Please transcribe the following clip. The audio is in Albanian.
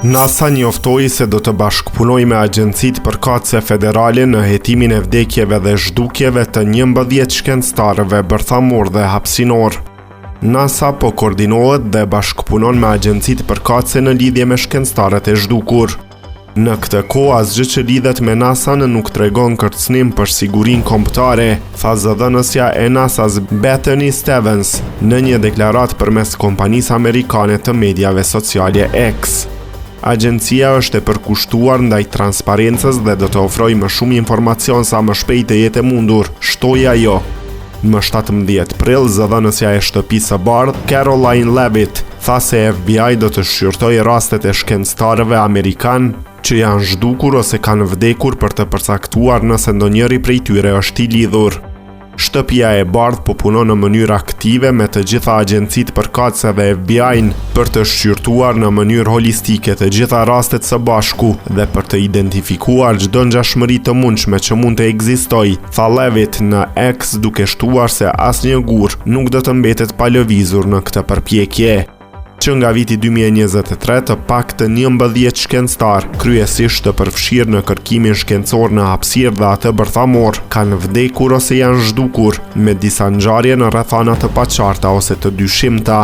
NASA njoftoi se do të bashkëpunojë me agjencitë përkatëse federale në hetimin e vdekjeve dhe zhdukjeve të 11 shkencëtarëve bërthamor dhe hapësinor. NASA po koordinohet dhe bashkëpunon me agjencitë përkatëse në lidhje me shkencëtarët e zhdukur. Në këtë kohë asgjë që lidhet me NASA-n nuk tregon kërcënim për sigurinë kombëtare, tha zëdhënësja e NASA-s Bethany Stevens në një deklaratë përmes kompanisë amerikane të mediave sociale X. Agjencia është e përkushtuar ndaj transparencës dhe do të ofrojë më shumë informacion sa më shpejt e jetë e mundur, shtoi ajo. Më 17 prill, zëdhënësja e shtëpisë së bardhë, Caroline Leavitt, tha se FBI do të shqyrtojë rastet e shkencëtarëve amerikan që janë zhdukur ose kanë vdekur për të përcaktuar nëse ndonjëri prej tyre është i lidhur. Shtëpia e bardhë po punon në mënyrë aktive me të gjitha agjencitë përkatëse dhe FBI-n për të shqyrtuar në mënyrë holistike të gjitha rastet së bashku dhe për të identifikuar çdo ngjashmëri të mundshme që mund të ekzistojë, tha Leavitt në X, duke shtuar se asnjë gur nuk do të mbetet pa lëvizur në këtë përpjekje. Që nga viti 2023 të paktën 11 shkencëtar, kryesisht të përfshirë në kërkimin shkencor në hapësirë dhe atë bërthamor, kanë vdekur ose janë zhdukur me disa ngjarje në rrethana të paqarta ose të dyshimta.